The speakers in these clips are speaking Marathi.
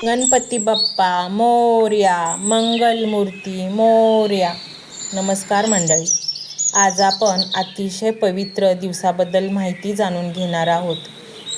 गणपती बाप्पा मोरया, मंगलमूर्ती मोरया. नमस्कार मंडळी. आज आपण अतिशय पवित्र दिवसाबद्दल माहिती जाणून घेणार आहोत.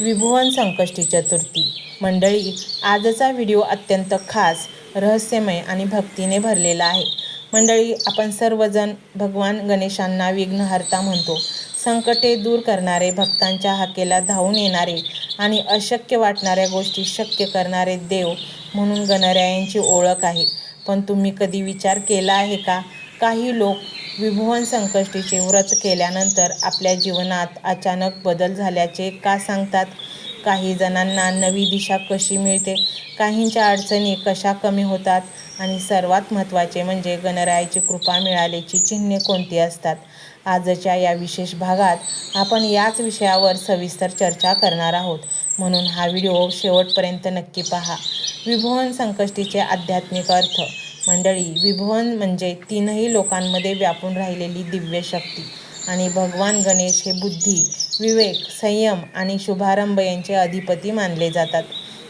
विभुवन संकष्टी चतुर्थी. मंडळी, आजचा व्हिडिओ अत्यंत खास, रहस्यमय आणि भक्तीने भरलेला आहे. मंडळी, आपण सर्वजण भगवान गणेशांना विघ्नहर्ता म्हणतो. संकटे दूर करणारे, भक्तांच्या हाकेला धावून येणारे आणि अशक्य वाटणाऱ्या गोष्टी शक्य करणारे देव म्हणून गणरायांची ओळख आहे. पण तुम्ही कधी विचार केला आहे का, काही लोक विभुवन संकष्टीचे व्रत केल्यानंतर आपल्या जीवनात अचानक बदल झाल्याचे का सांगतात? काही जणांना नवी दिशा कशी मिळते, काहींच्या अडचणी कशा कमी होतात आणि सर्वात महत्त्वाचे म्हणजे गणरायाची कृपा मिळाल्याची चिन्हे कोणती असतात? आजच्या या विशेष भागात आपण याच विषयावर सविस्तर चर्चा करणार आहोत, म्हणून हा व्हिडिओ शेवटपर्यंत नक्की पहा. विभुवन संकष्टीचे आध्यात्मिक अर्थ. मंडळी, विभुवन म्हणजे तीनही लोकांमध्ये व्यापून राहिलेली दिव्य शक्ती आणि भगवान गणेश हे बुद्धी, विवेक, संयम आणि शुभारंभ यांचे अधिपती मानले जातात.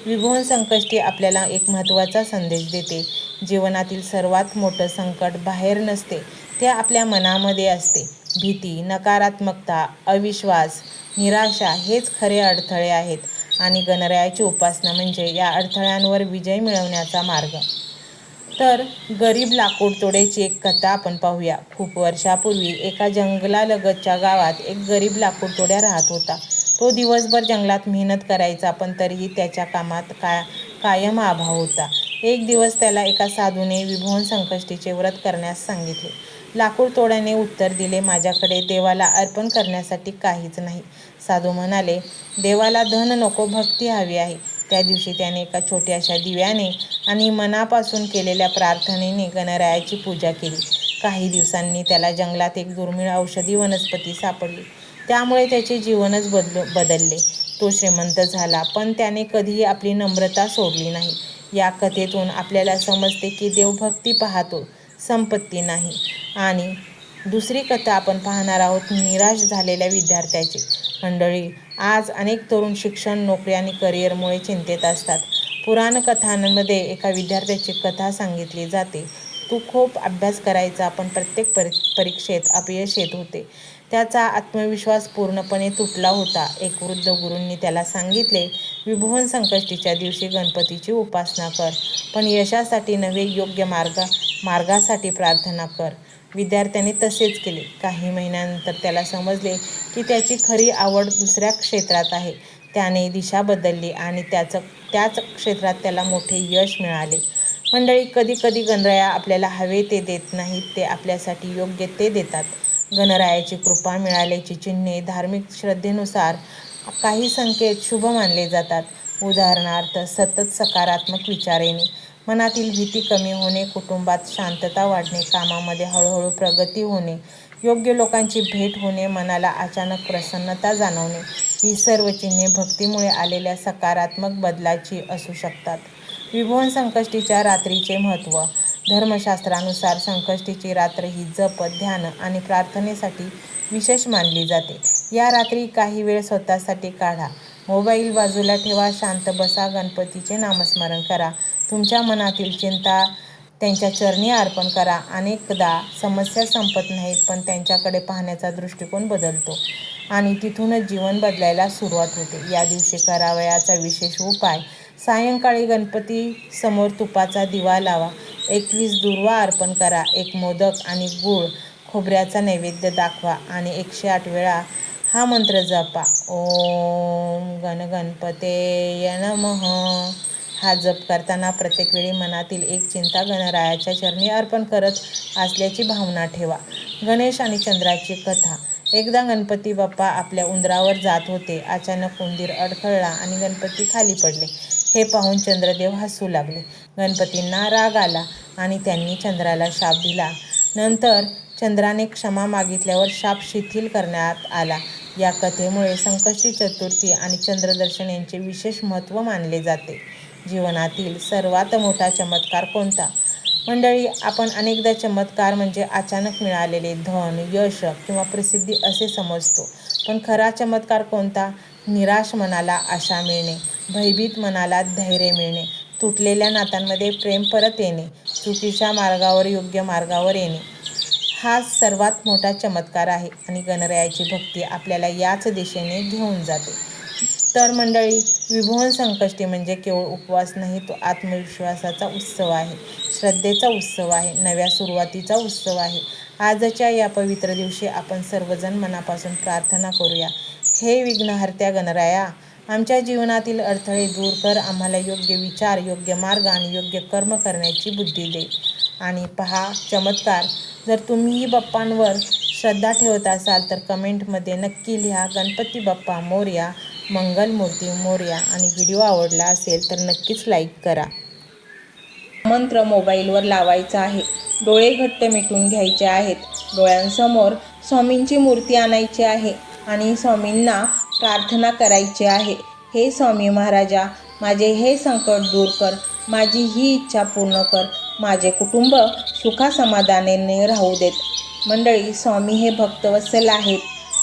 विभुवन संकष्टी आपल्याला एक महत्त्वाचा संदेश देते. जीवनातील सर्वात मोठं संकट बाहेर नसते, ते आपल्या मनामध्ये असते. भीती, नकारात्मकता, अविश्वास, निराशा हेच खरे अडथळे आहेत आणि गणरायाची उपासना म्हणजे या अडथळ्यांवर विजय मिळवण्याचा मार्ग. तर गरीब लाकूडतोड्याची एक कथा आपण पाहूया. खूप वर्षापूर्वी एका जंगलालगतच्या गावात एक गरीब लाकूडतोड्या राहत होता. तो दिवसभर जंगलात मेहनत करायचा, पण तरीही त्याच्या कामात कायम अभाव होता. एक दिवस त्याला एका साधूने विभुवन संकष्टीचे व्रत करण्यास सांगितले. लाकूडतोड्याने उत्तर दिले, माझ्याकडे देवाला अर्पण करण्यासाठी काहीच नाही. साधू म्हणाले, देवाला धन नको, भक्ती हवी आहे. त्या दिवशी त्याने एका छोट्याशा दिव्याने आणि मनापासून केलेल्या प्रार्थनेने गणरायाची पूजा केली. काही दिवसांनी त्याला जंगलात एक दुर्मिळ औषधी वनस्पती सापडली. त्यामुळे त्याचे जीवनच बदलले. तो श्रीमंत झाला, पण त्याने कधीही आपली नम्रता सोडली नाही. या कथेतून आपल्याला समजते की देव भक्ती पाहतो, संपत्ती नाही. आणि दुसरी कथा आपण पाहणार आहोत, निराश झालेल्या विद्यार्थ्याची. मंडळी, आज अनेक तरुण शिक्षण, नोकरी आणि करिअरमुळे चिंतेत असतात. पुराणकथांमध्ये एका विद्यार्थ्याची कथा सांगितली जाते. तो खूप अभ्यास करायचा, पण प्रत्येक परीक्षेत अपयश येत होते. त्याचा आत्मविश्वास पूर्णपणे तुटला होता. एक वृद्ध गुरूंनी त्याला सांगितले, विभुवन संकष्टीच्या दिवशी गणपतीची उपासना कर, पण यशासाठी नव्हे, योग्य मार्गासाठी प्रार्थना कर. विद्यार्थ्याने तसेच केले. काही महिन्यानंतर त्याला समजले की त्याची खरी आवड दुसऱ्या क्षेत्रात आहे. त्याने दिशा बदलली आणि त्याच क्षेत्रात त्याला मोठे यश मिळाले. मंडळी, कधी गणराया आपल्याला हवे ते देत नाहीत, ते आपल्यासाठी योग्य ते देतात. गणरायाची कृपा मिळाल्याची चिन्हे. धार्मिक श्रद्धेनुसार काही संकेत शुभ मानले जातात. उदाहरणार्थ, सतत सकारात्मक विचार येणे, मनातील भीती कमी होणे, कुटुंबात शांतता वाढणे, कामामध्ये हळूहळू प्रगती होणे, योग्य लोकांची भेट होणे, मनाला अचानक प्रसन्नता जाणवणे, ही सर्व चिन्हे भक्तीमुळे आलेल्या सकारात्मक बदलाची असू शकतात. विभुवन संकष्टीच्या रात्रीचे महत्त्व. धर्मशास्त्रानुसार संकष्टीची रात्र ही जप, ध्यान आणि प्रार्थनेसाठी विशेष मानली जाते. या रात्री काही वेळ स्वतःसाठी काढा. मोबाईल बाजूला ठेवा, शांत बसा, गणपतीचे नामस्मरण करा, तुमच्या मनातील चिंता त्यांच्या चरणी अर्पण करा. अनेकदा समस्या संपत नाहीत, पण त्यांच्याकडे पाहण्याचा दृष्टिकोन बदलतो आणि तिथूनच जीवन बदलायला सुरुवात होते. या दिवशी करावयाचा विशेष उपाय. सायंकाळी गणपती समोर तुपाचा दिवा लावा, 21 दुर्वा अर्पण करा, एक मोदक आणि गूळ खोबऱ्याचा नैवेद्य दाखवा आणि 108 वेळा हा मंत्र जपा. ओम गणपतये नमः. हा जप करताना प्रत्येक वेळी मनातील एक चिंता गणरायाच्या चरणी अर्पण करत असल्याची भावना ठेवा. गणेश आणि चंद्राची कथा. एकदा गणपती बाप्पा आपल्या उंदरावर जात होते. अचानक उंदीर अडखळला आणि गणपती खाली पडले. हे पाहून चंद्रदेव हसू लागले. गणपतींना राग आला आणि त्यांनी चंद्राला शाप दिला. नंतर चंद्राने क्षमा मागितल्यावर शाप शिथिल करण्यात आला. या कथेमुळे संकष्टी चतुर्थी आणि चंद्रदर्शन यांचे विशेष महत्त्व मानले जाते. जीवनातील सर्वात मोठा चमत्कार कोणता? मंडळी, आपण अनेकदा चमत्कार म्हणजे अचानक मिळालेले धन, यश किंवा प्रसिद्धी असे समजतो. पण खरा चमत्कार कोणता? निराश मनाला आशा मिळणे, भयभीत मनाला धैर्य मिळणे, तुटलेल्या नात्यांमध्ये प्रेम परत येणे, चुकीच्या मार्गावर योग्य मार्गावर येणे हा सर्वात मोठा चमत्कार आहे आणि गणरायाची भक्ती आपल्याला याच दिशेने घेऊन जाते. तर मंडळी, विभुवन संकष्टी म्हणजे केवळ उपवास नाही, तो आत्मविश्वासाचा उत्सव आहे, श्रद्धेचा उत्सव आहे, नव्या सुरुवातीचा उत्सव आहे. आजच्या या पवित्र दिवशी आपण सर्वजण मनापासून प्रार्थना करूया. हे विघ्नहर्त्या गणराया, आमच्या जीवनातील अडथळे दूर कर, आम्हाला योग्य विचार, योग्य मार्ग आणि योग्य कर्म करण्याची बुद्धी दे. आणि पहा चमत्कार, जर तुम्हीही बाप्पांवर श्रद्धा ठेवत असाल तर कमेंटमध्ये नक्की लिहा गणपती बाप्पा मोरया, मंगलमूर्ती मोरया. आणि व्हिडिओ आवडला असेल तर नक्कीच लाईक करा. मंत्र मोबाईलवर लावायचा आहे, डोळे घट्ट मिटून घ्यायचे आहेत, डोळ्यांसमोर स्वामींची मूर्ती आणायची आहे आणि स्वामींना प्रार्थना करायची आहे. हे स्वामी महाराजा, माझे हे संकट दूर कर, माझी ही इच्छा पूर्ण कर, माझे कुटुंब सुखासमाधानाने राहू देत. मंडळी, स्वामी हे भक्तवत्सल आहेत.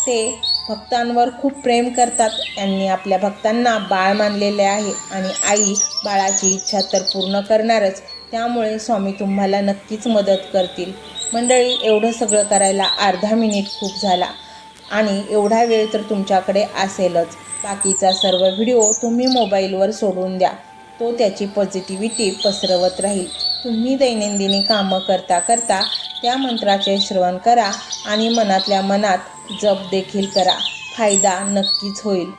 ते भक्तांवर खूप प्रेम करतात. त्यांनी आपल्या भक्तांना बाळ मानलेले आहे आणि आई बाळाची इच्छा तर पूर्ण करणारच. त्यामुळे स्वामी तुम्हाला नक्कीच मदत करतील. मंडळी, एवढं सगळं करायला अर्धा मिनिट खूप झाला आणि एवढा वेळ तर तुमच्याकडे असेलच. बाकीचा सर्व व्हिडिओ तुम्ही मोबाईलवर सोडून द्या, तो त्याची पॉझिटिव्हिटी पसरवत राहील. तुम्ही दैनंदिनी कामं करता करता त्या मंत्राचे श्रवण करा आणि मनातल्या मनात जप देखील करा. फायदा नक्कीच होईल.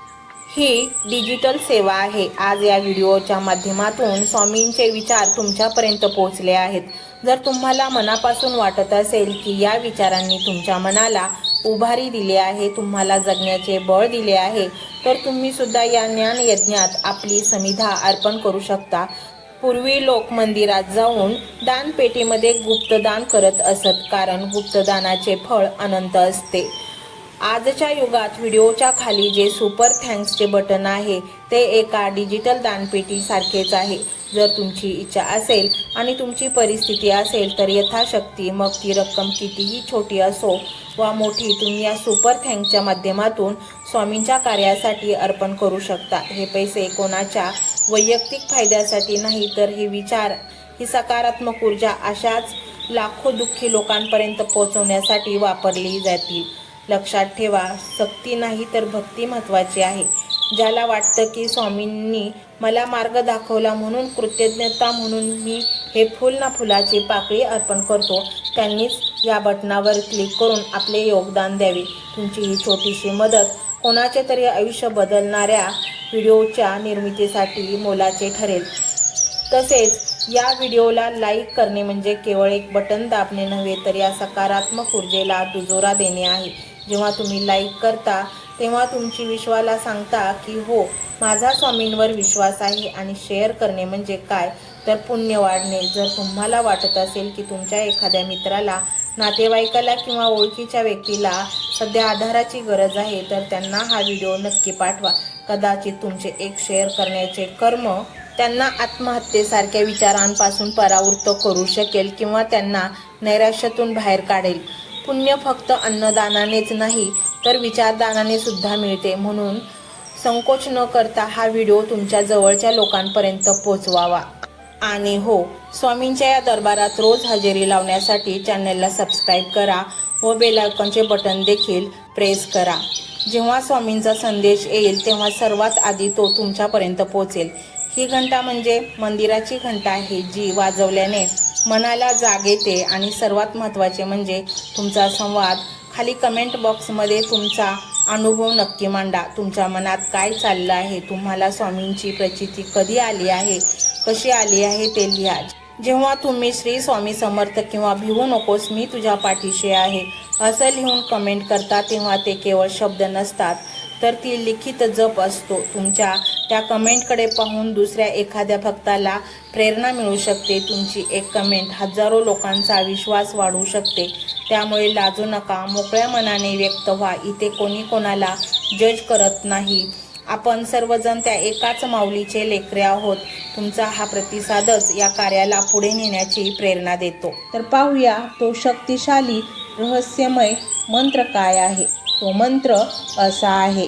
ही डिजिटल सेवा आहे. आज या व्हिडिओच्या माध्यमातून स्वामींचे विचार तुमच्यापर्यंत पोहोचले आहेत. जर तुम्हाला मनापासून वाटत असेल की या विचारांनी तुमच्या मनाला उभारी दिली आहे, तुम्हाला जगण्याचे बळ दिले आहे, तर तुम्ही सुद्धा या ज्ञान यज्ञात आपली समिधा अर्पण करू शकता. पूर्वी लोक मंदिरात जाऊन दानपेटीमध्ये गुप्तदान करत असत, कारण गुप्तदानाचे फळ अनंत असते. आजच्या युगात व्हिडिओच्या खाली जे सुपर थँक्सचे बटन आहे ते एका डिजिटल दानपेटी सारखेच आहे. जर तुमची इच्छा असेल आणि तुमची परिस्थिती असेल तर यथाशक्ती, मग ती रक्कम कितीही छोटी असो वा मोठी, तुम्ही या सुपर थँक्सच्या माध्यमातून स्वामींच्या कार्यासाठी अर्पण करू शकता. हे पैसे कोणाच्या वैयक्तिक फायद्यासाठी नाही, तर हे विचार, ही सकारात्मक ऊर्जा अशाच लाखो दुःखी लोकांपर्यंत पोहोचवण्यासाठी वापरली जातील. लक्षात ठेवा, सक्ती नाही तर भक्ती महत्त्वाची आहे. ज्याला वाटतं की स्वामींनी मला मार्ग दाखवला म्हणून कृतज्ञता म्हणून मी हे फुल ना फुलाची पाकळी अर्पण करतो, त्यांनीच या बटनावर क्लिक करून आपले योगदान द्यावे. तुमची ही छोटीशी मदत कोणाचे तरी आयुष्य बदलणाऱ्या व्हिडिओच्या निर्मितीसाठी मोलाचे ठरेल. तसेच या व्हिडिओला लाईक करणे म्हणजे केवळ एक बटन दाबणे नव्हे, तर या सकारात्मक ऊर्जेला दुजोरा देणे आहे. जेव्हा तुम्ही लाईक करता तेव्हा तुमची विश्वाला सांगता की हो, माझा स्वामींवर विश्वास आहे. आणि शेअर करणे म्हणजे काय, तर पुण्य वाढणे. जर तुम्हाला वाटत असेल की तुमच्या एखाद्या मित्राला, नातेवाईकाला किंवा ओळखीच्या व्यक्तीला सध्या आधाराची गरज आहे, तर त्यांना हा व्हिडिओ नक्की पाठवा. कदाचित तुमचे एक शेअर करण्याचे कर्म त्यांना आत्महत्येसारख्या विचारांपासून परावृत्त करू शकेल किंवा त्यांना नैराश्यातून बाहेर काढेल. पुण्य फक्त अन्नदानानेच नाही तर विचारदानाने सुद्धा मिळते. म्हणून संकोच न करता हा व्हिडिओ तुमच्या जवळच्या लोकांपर्यंत पोहोचवावा. आणि हो, स्वामींच्या या दरबारात रोज हजेरी लावण्यासाठी चॅनलला सबस्क्राईब करा व बेल आयकॉनचे बटन देखील प्रेस करा. जेव्हा स्वामींचा संदेश येईल तेव्हा सर्वात आधी तो तुमच्यापर्यंत पोहोचेल. ही घंटा म्हणजे मंदिराची घंटा आहे, जी वाजवल्याने मनाला जाग येते. आणि सर्वात महत्त्वाचे म्हणजे तुमचा संवाद. खाली कमेंट बॉक्समध्ये तुमचा अनुभव नक्की मांडा. तुमच्या मनात काय चाललं आहे, तुम्हाला स्वामींची प्रचिती कधी आली आहे, कशी आली आहे ते लिहा. जेव्हा तुम्ही श्री स्वामी समर्थ किंवा भिवू नकोस मी तुझ्या पाठीशी आहे असं लिहून कमेंट करता, तेव्हा ते केवळ शब्द नसतात, तर ती लिखित जप असतो. तुमच्या त्या कमेंटकडे पाहून दुसऱ्या एखाद्या भक्ताला प्रेरणा मिळू शकते. तुमची एक कमेंट हजारो लोकांचा विश्वास वाढवू शकते. त्यामुळे लाजू नका, मोकळ्या मनाने व्यक्त व्हा. इथे कोणी कोणाला जज करत नाही. आपण सर्वजण त्या एकाच माऊलीचे लेकरे आहोत. तुमचा हा प्रतिसादच या कार्याला पुढे नेण्याची प्रेरणा देतो. तर पाहूया तो शक्तिशाली रहस्यमय मंत्र काय आहे. तो मंत्र असा आहे.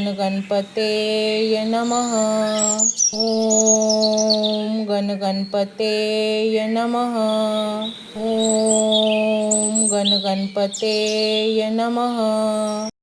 गणपतेय नमः. ओम गणपतेय नमः. ओम गणपतेय नमः.